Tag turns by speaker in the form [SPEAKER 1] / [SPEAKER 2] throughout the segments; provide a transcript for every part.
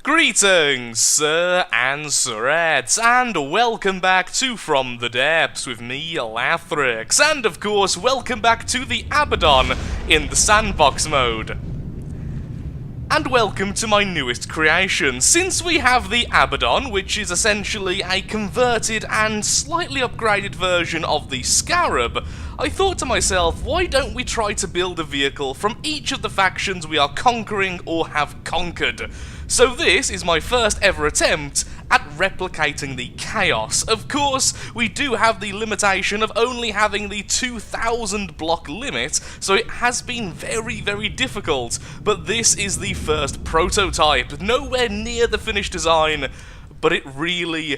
[SPEAKER 1] Greetings, sir and sirettes, and welcome back to From the Depths with me, Lathrix, and of course, welcome back to the Abaddon in the sandbox mode. And welcome to my newest creation. Since we have the Abaddon, which is essentially a converted and slightly upgraded version of the Scarab, I thought to myself, why don't we try to build a vehicle from each of the factions we are conquering or have conquered? So this is my first ever attempt at replicating the Chaos. Of course, we do have the limitation of only having the 2,000 block limit, so it has been very, very difficult, but this is the first prototype, nowhere near the finished design, but it really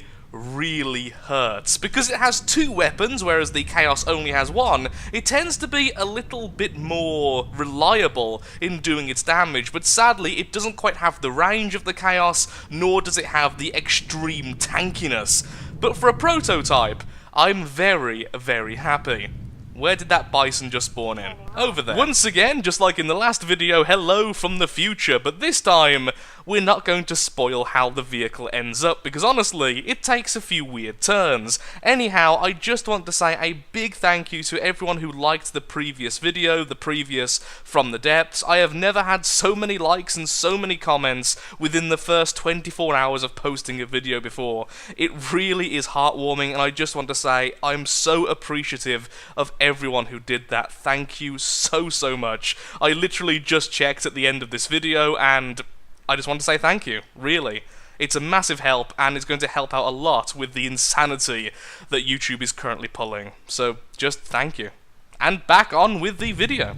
[SPEAKER 1] hurts. Because it has two weapons, whereas the Chaos only has one, it tends to be a little bit more reliable in doing its damage, but sadly it doesn't quite have the range of the Chaos, nor does it have the extreme tankiness. But for a prototype, I'm very, very happy. Where did that bison just spawn in? Over there. Once again, just like in the last video, hello from the future, but this time, we're not going to spoil how the vehicle ends up, because honestly, it takes a few weird turns. Anyhow, I just want to say a big thank you to everyone who liked the previous video, the previous From the Depths. I have never had so many likes and so many comments within the first 24 hours of posting a video before. It really is heartwarming, and I just want to say I'm so appreciative of everyone who did that. Thank you so much. I literally just checked at the end of this video, and I just want to say thank you, really. It's a massive help, and it's going to help out a lot with the insanity that YouTube is currently pulling. So, just thank you. And back on with the video.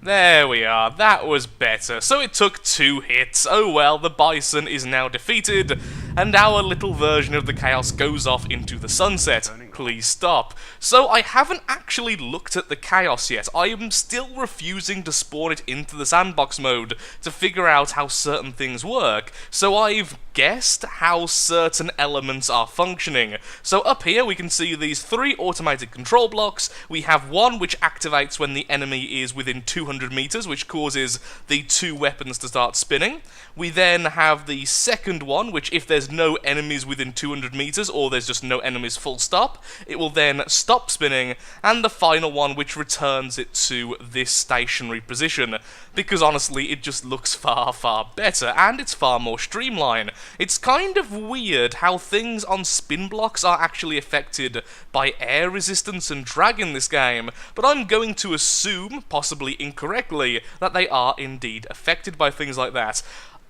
[SPEAKER 1] There we are, that was better. So it took 2 hits. Oh well, the bison is now defeated, and our little version of the Chaos goes off into the sunset. Please stop. So I haven't actually looked at the Chaos yet. I am still refusing to spawn it into the sandbox mode to figure out how certain things work. So I've guessed how certain elements are functioning. So up here we can see these 3 automated control blocks. We have one which activates when the enemy is within 200 meters, which causes the 2 weapons to start spinning. We then have the second one, which if there's no enemies within 200 meters, or there's just no enemies full stop, it will then stop spinning, and the final one which returns it to this stationary position, because honestly it just looks far better, and it's far more streamlined. It's kind of weird how things on spin blocks are actually affected by air resistance and drag in this game, but I'm going to assume, possibly incorrectly, that they are indeed affected by things like that.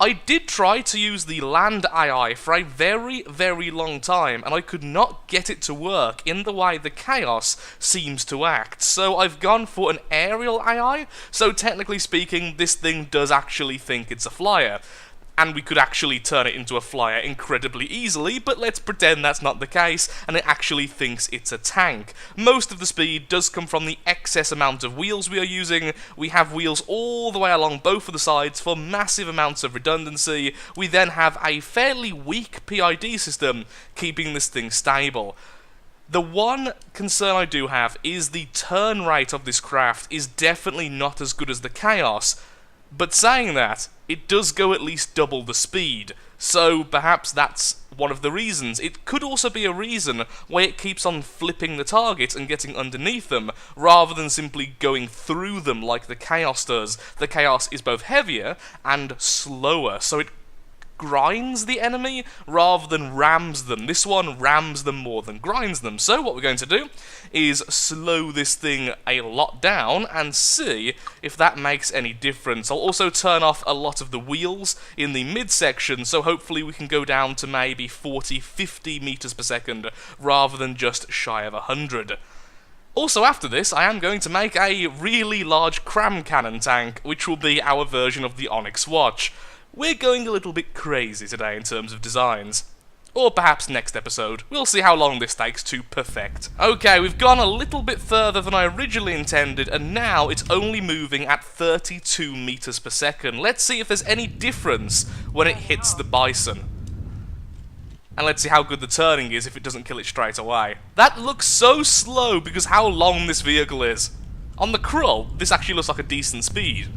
[SPEAKER 1] I did try to use the land AI for a very long time, and I could not get it to work in the way the Chaos seems to act. So I've gone for an aerial AI, so technically speaking, this thing does actually think it's a flyer. And we could actually turn it into a flyer incredibly easily, but let's pretend that's not the case, and it actually thinks it's a tank. Most of the speed does come from the excess amount of wheels we are using. We have wheels all the way along both of the sides for massive amounts of redundancy. We then have a fairly weak PID system, keeping this thing stable. The one concern I do have is the turn rate of this craft is definitely not as good as the Chaos. But saying that, it does go at least double the speed, so perhaps that's one of the reasons. It could also be a reason why it keeps on flipping the target and getting underneath them, rather than simply going through them like the Chaos does. The Chaos is both heavier and slower, so it grinds the enemy rather than rams them. This one rams them more than grinds them. So what we're going to do is slow this thing a lot down and see if that makes any difference. I'll also turn off a lot of the wheels in the midsection, so hopefully we can go down to maybe 40-50 meters per second rather than just shy of 100. Also after this, I am going to make a really large Cram cannon tank, which will be our version of the Onyx Watch. We're going a little bit crazy today in terms of designs. Or perhaps next episode. We'll see how long this takes to perfect. Okay, we've gone a little bit further than I originally intended, and now it's only moving at 32 meters per second. Let's see if there's any difference when it hits the bison. And let's see how good the turning is if it doesn't kill it straight away. That looks so slow because how long this vehicle is. On the Krull, this actually looks like a decent speed.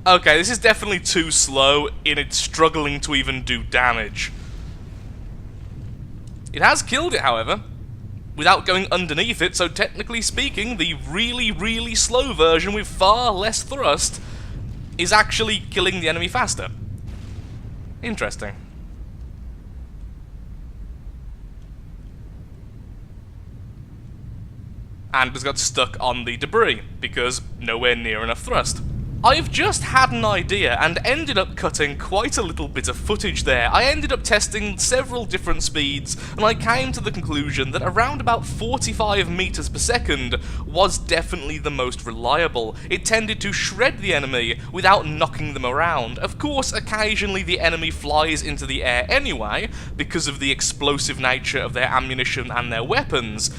[SPEAKER 1] Okay, this is definitely too slow in its struggling to even do damage. It has killed it, however, without going underneath it, so technically speaking, the really, really slow version with far less thrust is actually killing the enemy faster. Interesting. And has got stuck on the debris, because nowhere near enough thrust. I've just had an idea and ended up cutting quite a little bit of footage there. I ended up testing several different speeds, and I came to the conclusion that around about 45 meters per second was definitely the most reliable. It tended to shred the enemy without knocking them around. Of course, occasionally the enemy flies into the air anyway, because of the explosive nature of their ammunition and their weapons.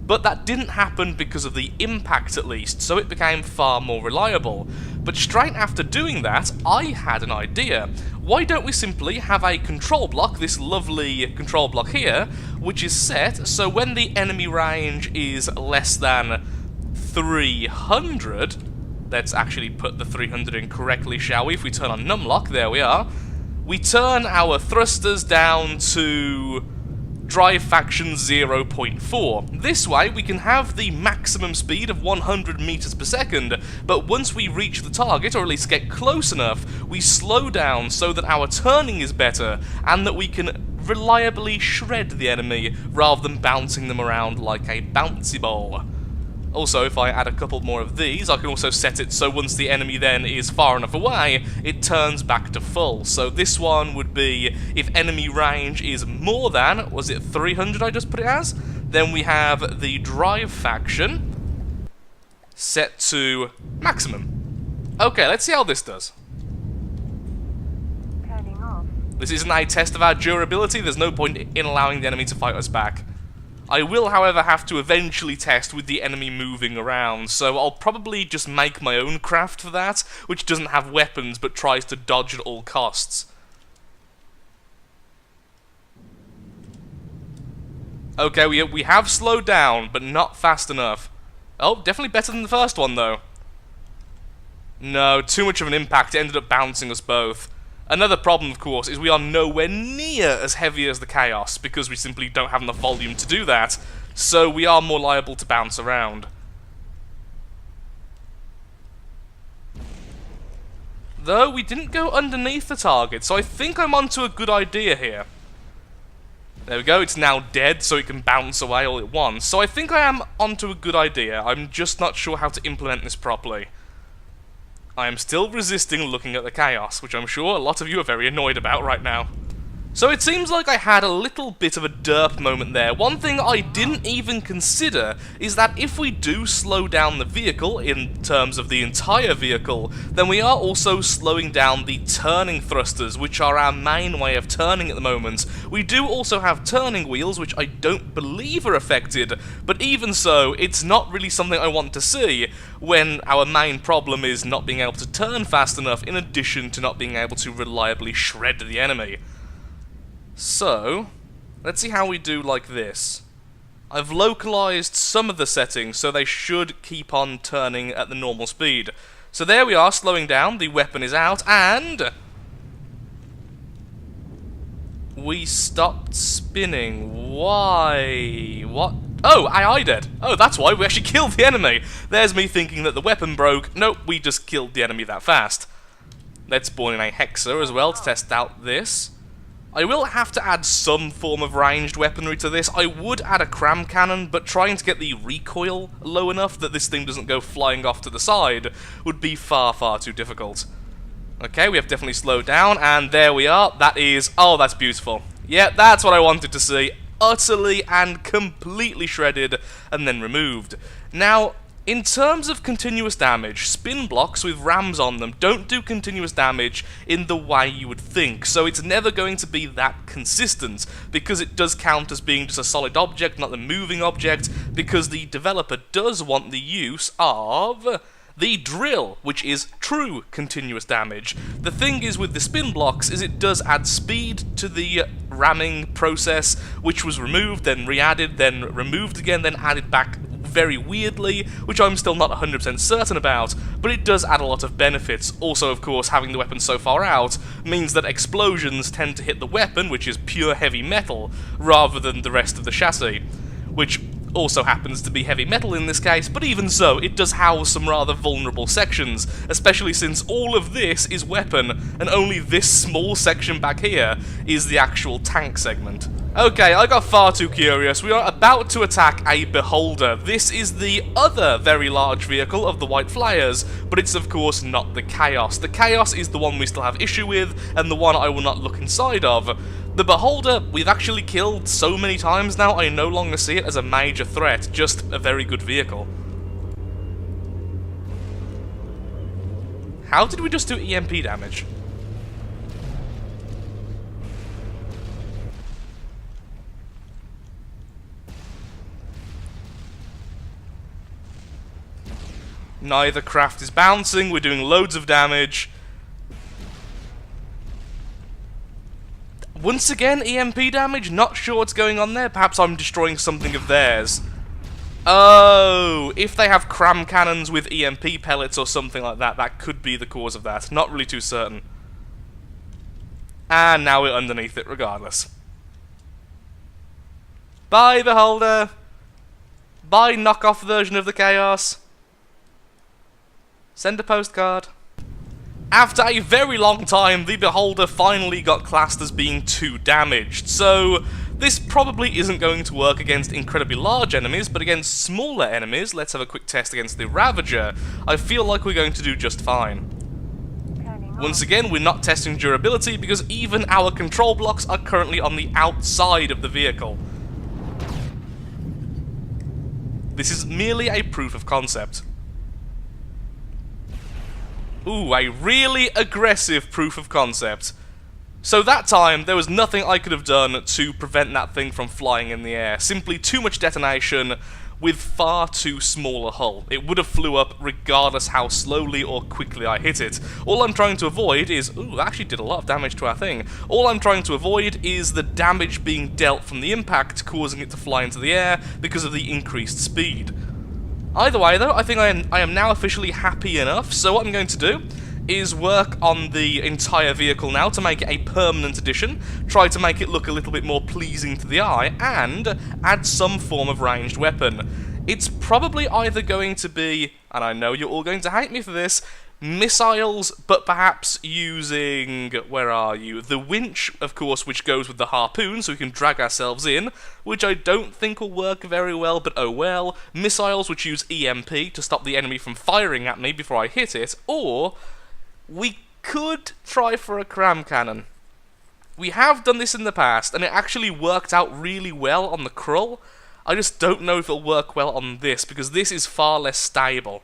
[SPEAKER 1] But that didn't happen because of the impact, at least, so it became far more reliable. But straight after doing that, I had an idea. Why don't we simply have a control block, this lovely control block here, which is set so when the enemy range is less than 300, let's actually put the 300 in correctly, shall we? If we turn on numlock, there we are. We turn our thrusters down to drive faction 0.4. This way we can have the maximum speed of 100 meters per second, but once we reach the target, or at least get close enough, we slow down so that our turning is better, and that we can reliably shred the enemy rather than bouncing them around like a bouncy ball. Also, if I add a couple more of these, I can also set it so once the enemy then is far enough away, it turns back to full. So this one would be, if enemy range is more than, was it 300 I just put it as? Then we have the drive faction set to maximum. Okay, let's see how this does.
[SPEAKER 2] Turning off.
[SPEAKER 1] This isn't a test of our durability, there's no point in allowing the enemy to fight us back. I will, however, have to eventually test with the enemy moving around, so I'll probably just make my own craft for that, which doesn't have weapons but tries to dodge at all costs. Okay, we have slowed down, but not fast enough. Oh, definitely better than the first one, though. No, too much of an impact, it ended up bouncing us both. Another problem, of course, is we are nowhere near as heavy as the Chaos, because we simply don't have enough volume to do that, so we are more liable to bounce around. Though, we didn't go underneath the target, so I think I'm onto a good idea here. There we go, it's now dead, so it can bounce away all at once. So I think I am onto a good idea, I'm just not sure how to implement this properly. I am still resisting looking at the Chaos, which I'm sure a lot of you are very annoyed about right now. So it seems like I had a little bit of a derp moment there. One thing I didn't even consider is that if we do slow down the vehicle, in terms of the entire vehicle, then we are also slowing down the turning thrusters, which are our main way of turning at the moment. We do also have turning wheels, which I don't believe are affected, but even so, it's not really something I want to see, when our main problem is not being able to turn fast enough, in addition to not being able to reliably shred the enemy. So, let's see how we do like this. I've localized some of the settings, so they should keep on turning at the normal speed. So there we are, slowing down, the weapon is out, and we stopped spinning. Why? What? Oh, I dead. Oh, that's why we actually killed the enemy. There's me thinking that the weapon broke. Nope, we just killed the enemy that fast. Let's spawn in a Hexer as well to test out this. I will have to add some form of ranged weaponry to this. I would add a Cram cannon, but trying to get the recoil low enough that this thing doesn't go flying off to the side would be far, far too difficult. Okay, we have definitely slowed down, and there we are. That is... oh, that's beautiful. Yeah, that's what I wanted to see. Utterly and completely shredded, and then removed. Now, in terms of continuous damage, spin blocks with rams on them don't do continuous damage in the way you would think, so it's never going to be that consistent, because it does count as being just a solid object, not the moving object, because the developer does want the use of The drill, which is true continuous damage. The thing is with the spin blocks is it does add speed to the ramming process, which was removed, then re-added, then removed again, then added back very weirdly, which I'm still not 100% certain about, but it does add a lot of benefits. Also, of course, having the weapon so far out means that explosions tend to hit the weapon, which is pure heavy metal, rather than the rest of the chassis, which also happens to be heavy metal in this case, but even so, it does house some rather vulnerable sections, especially since all of this is weapon, and only this small section back here is the actual tank segment. Okay, I got far too curious. We are about to attack a Beholder. This is the other very large vehicle of the White Flyers, but it's of course not the Chaos. The Chaos is the one we still have issue with, and the one I will not look inside of. The Beholder, we've actually killed so many times now, I no longer see it as a major threat, just a very good vehicle. How did we just do EMP damage? Neither craft is bouncing, we're doing loads of damage. Once again, EMP damage, not sure what's going on there. Perhaps I'm destroying something of theirs. Oh, if they have Cram cannons with EMP pellets or something like that, that could be the cause of that. Not really too certain. And now we're underneath it regardless. Bye, Beholder. Bye, knockoff version of the Chaos. Send a postcard. After a very long time, the Beholder finally got classed as being too damaged, so this probably isn't going to work against incredibly large enemies, but against smaller enemies, let's have a quick test against the Ravager, I feel like we're going to do just fine. Once again, we're not testing durability because even our control blocks are currently on the outside of the vehicle. This is merely a proof of concept. Ooh, a really aggressive proof of concept. So that time, there was nothing I could have done to prevent that thing from flying in the air. Simply too much detonation with far too small a hull. It would have flew up regardless how slowly or quickly I hit it. All I'm trying to avoid is... Ooh, that actually did a lot of damage to our thing. All I'm trying to avoid is the damage being dealt from the impact, causing it to fly into the air because of the increased speed. Either way, though, I think I am now officially happy enough, so what I'm going to do is work on the entire vehicle now to make it a permanent addition, try to make it look a little bit more pleasing to the eye, and add some form of ranged weapon. It's probably either going to be, and I know you're all going to hate me for this, missiles, but perhaps using, where are you, the winch, of course, which goes with the harpoon, so we can drag ourselves in, which I don't think will work very well, but oh well. Missiles, which use EMP to stop the enemy from firing at me before I hit it, or we could try for a Cram cannon. We have done this in the past, and it actually worked out really well on the Krull. I just don't know if it'll work well on this, because this is far less stable.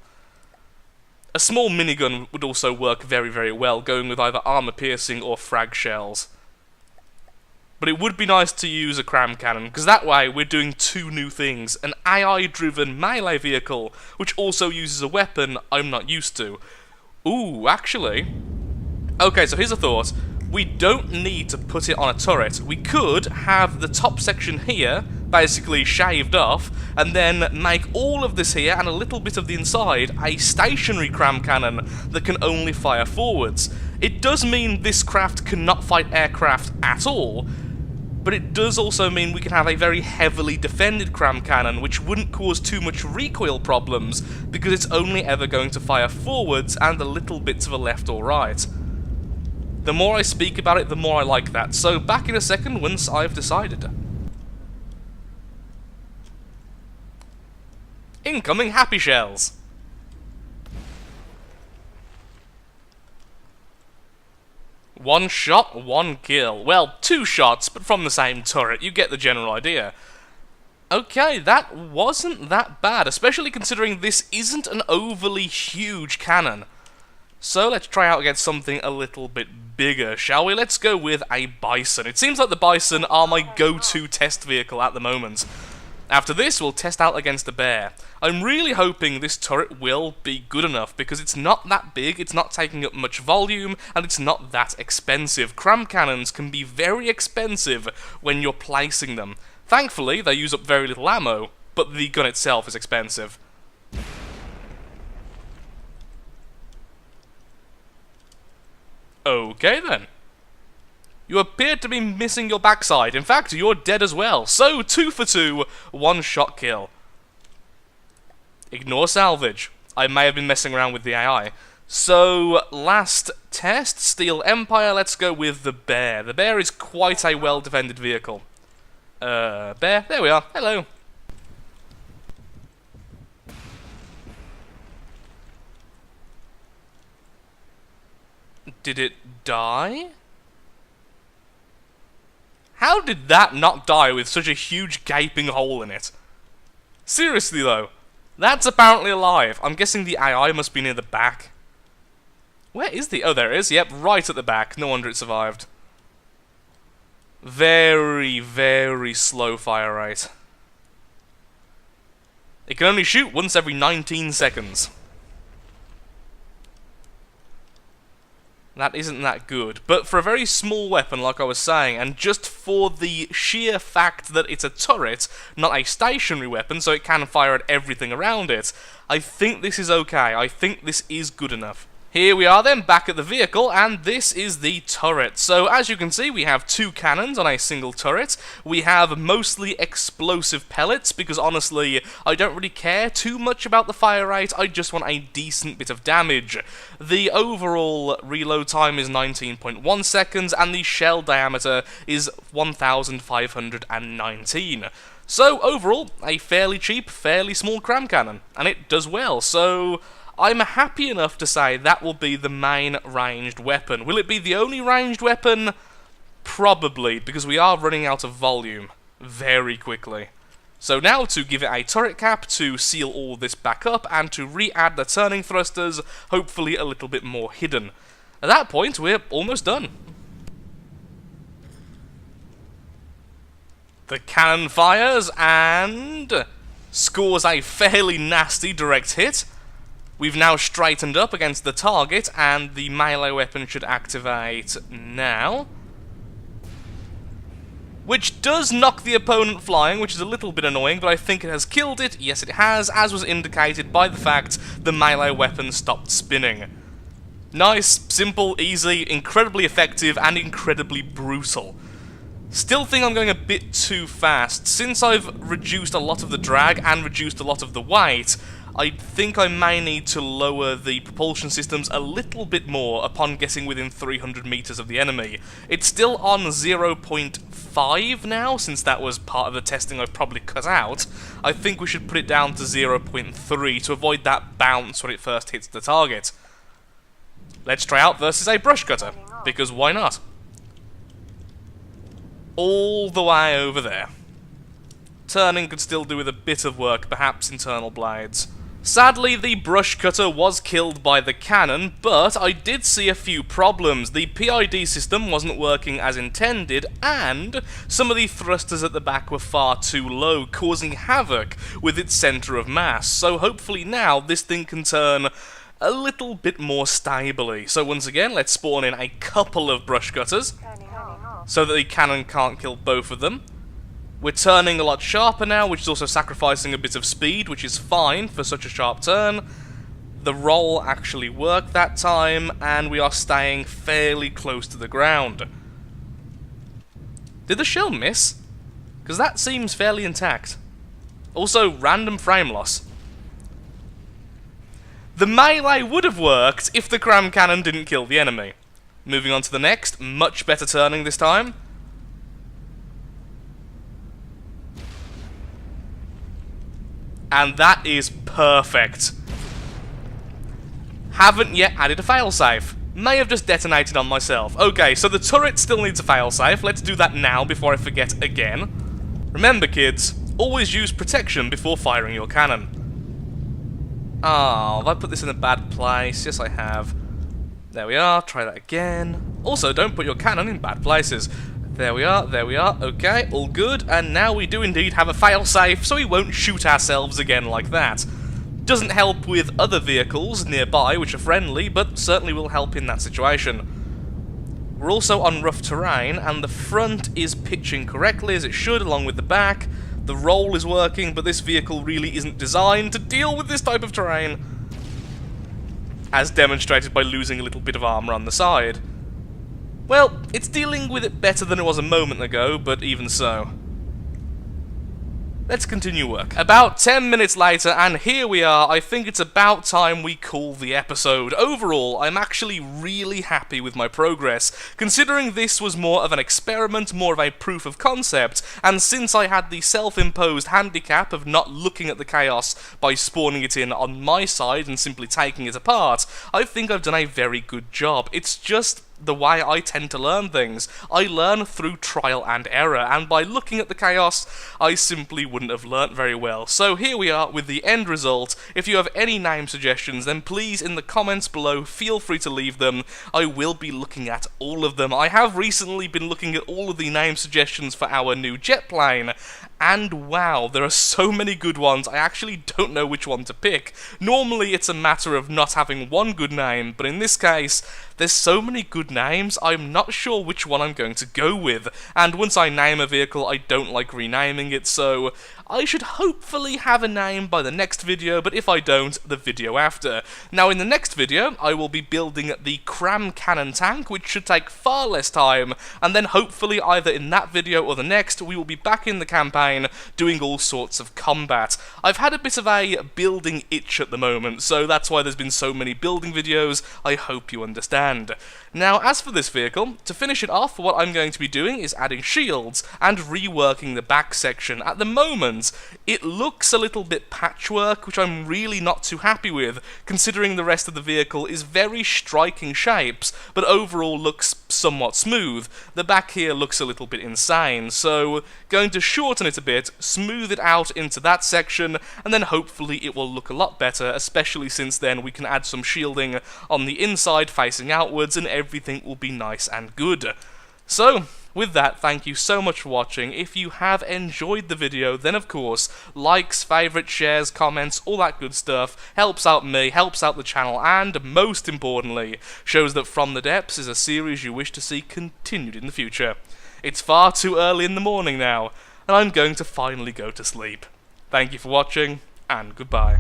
[SPEAKER 1] A small minigun would also work very, very well, going with either armor-piercing or frag shells. But it would be nice to use a Cram cannon, because that way we're doing two new things. An AI-driven melee vehicle, which also uses a weapon I'm not used to. Ooh, actually... Okay, so here's a thought. We don't need to put it on a turret. We could have the top section here basically shaved off, and then make all of this here and a little bit of the inside a stationary Cram cannon that can only fire forwards. It does mean this craft cannot fight aircraft at all, but it does also mean we can have a very heavily defended Cram cannon, which wouldn't cause too much recoil problems, because it's only ever going to fire forwards and a little bit to the left or right. The more I speak about it, the more I like that, so back in a second once I've decided. Incoming Happy Shells! One shot, one kill. Well, two shots, but from the same turret. You get the general idea. Okay, that wasn't that bad, especially considering this isn't an overly huge cannon. So let's try out against something a little bit bigger, shall we? Let's go with a Bison. It seems like the Bison are my go-to test vehicle at the moment. After this, we'll test out against the bear. I'm really hoping this turret will be good enough, because it's not that big, it's not taking up much volume, and it's not that expensive. Cram cannons can be very expensive when you're placing them. Thankfully, they use up very little ammo, but the gun itself is expensive. Okay then. You appear to be missing your backside. In fact, you're dead as well. So, 2 for 2, 1-shot kill. Ignore salvage. I may have been messing around with the AI. So, last test, Steel Empire, let's go with the bear. The bear is quite a well-defended vehicle. Bear, there we are. Hello. Did it die? How did that not die with such a huge gaping hole in it? Seriously though, that's apparently alive. I'm guessing the AI must be near the back. Where is the... oh, there it is. Yep, right at the back. No wonder it survived. Very, very slow fire rate. It can only shoot once every 19 seconds. That isn't that good, but for a very small weapon, like I was saying, and just for the sheer fact that it's a turret, not a stationary weapon, so it can fire at everything around it, I think this is okay. I think this is good enough. Here we are then, back at the vehicle, and this is the turret. So, as you can see, we have 2 cannons on a single turret. We have mostly explosive pellets, because honestly, I don't really care too much about the fire rate, I just want a decent bit of damage. The overall reload time is 19.1 seconds, and the shell diameter is 1,519. So, overall, a fairly cheap, fairly small cram cannon, and it does well, so... I'm happy enough to say that will be the main ranged weapon. Will it be the only ranged weapon? Probably, because we are running out of volume very quickly. So now to give it a turret cap to seal all this back up and to re-add the turning thrusters, hopefully a little bit more hidden. At that point, we're almost done. The cannon fires and scores a fairly nasty direct hit. We've now straightened up against the target, and the melee weapon should activate now. Which does knock the opponent flying, which is a little bit annoying, but I think it has killed it. Yes, it has, as was indicated by the fact the melee weapon stopped spinning. Nice, simple, easy, incredibly effective, and incredibly brutal. Still think I'm going a bit too fast. Since I've reduced a lot of the drag and reduced a lot of the weight, I think I may need to lower the propulsion systems a little bit more upon getting within 300 meters of the enemy. It's still on 0.5 now, since that was part of the testing I've probably cut out. I think we should put it down to 0.3 to avoid that bounce when it first hits the target. Let's try out versus a brush cutter, because why not? All the way over there. Turning could still do with a bit of work, perhaps internal blades. Sadly, the brush cutter was killed by the cannon, but I did see a few problems. The PID system wasn't working as intended, and some of the thrusters at the back were far too low, causing havoc with its centre of mass. So hopefully now this thing can turn a little bit more stably. So once again, let's spawn in a couple of brush cutters, so that the cannon can't kill both of them. We're turning a lot sharper now, which is also sacrificing a bit of speed, which is fine for such a sharp turn. The roll actually worked that time, and we are staying fairly close to the ground. Did the shell miss? Because that seems fairly intact. Also, random frame loss. The melee would have worked if the cram cannon didn't kill the enemy. Moving on to the next, much better turning this time. And that is perfect. Haven't yet added a failsafe. May have just detonated on myself. Okay, so the turret still needs a failsafe. Let's do that now before I forget again. Remember, kids, always use protection before firing your cannon. Oh, have I put this in a bad place? Yes, I have. There we are. Try that again. Also, don't put your cannon in bad places. There we are, okay, all good, and now we do indeed have a failsafe, so we won't shoot ourselves again like that. Doesn't help with other vehicles nearby, which are friendly, but certainly will help in that situation. We're also on rough terrain, and the front is pitching correctly as it should, along with the back. The roll is working, but this vehicle really isn't designed to deal with this type of terrain, as demonstrated by losing a little bit of armor on the side. Well, it's dealing with it better than it was a moment ago, but even so. Let's continue work. About 10 minutes later, and here we are. I think it's about time we call the episode. Overall, I'm actually really happy with my progress, considering this was more of an experiment, more of a proof of concept, and since I had the self-imposed handicap of not looking at the chaos by spawning it in on my side and simply taking it apart, I think I've done a very good job. It's just the way I tend to learn things. I learn through trial and error, and by looking at the chaos, I simply wouldn't have learnt very well. So here we are with the end result. If you have any name suggestions, then please in the comments below, feel free to leave them. I will be looking at all of them. I have recently been looking at all of the name suggestions for our new jet plane, and wow, there are so many good ones, I actually don't know which one to pick. Normally it's a matter of not having one good name, but in this case, there's so many good names, I'm not sure which one I'm going to go with. And once I name a vehicle, I don't like renaming it, so I should hopefully have a name by the next video, but if I don't, the video after. Now in the next video, I will be building the Cram cannon tank, which should take far less time, and then hopefully either in that video or the next, we will be back in the campaign doing all sorts of combat. I've had a bit of a building itch at the moment, so that's why there's been so many building videos. I hope you understand. Now, as for this vehicle, to finish it off, what I'm going to be doing is adding shields and reworking the back section. At the moment, it looks a little bit patchwork, which I'm really not too happy with, considering the rest of the vehicle is very striking shapes, but overall looks somewhat smooth. The back here looks a little bit insane, so going to shorten it a bit, smooth it out into that section, and then hopefully it will look a lot better, especially since then we can add some shielding on the inside facing outwards, and everything will be nice and good. So, with that, thank you so much for watching. If you have enjoyed the video, then of course, likes, favourites, shares, comments, all that good stuff helps out me, helps out the channel, and most importantly, shows that From the Depths is a series you wish to see continued in the future. It's far too early in the morning now, and I'm going to finally go to sleep. Thank you for watching, and goodbye.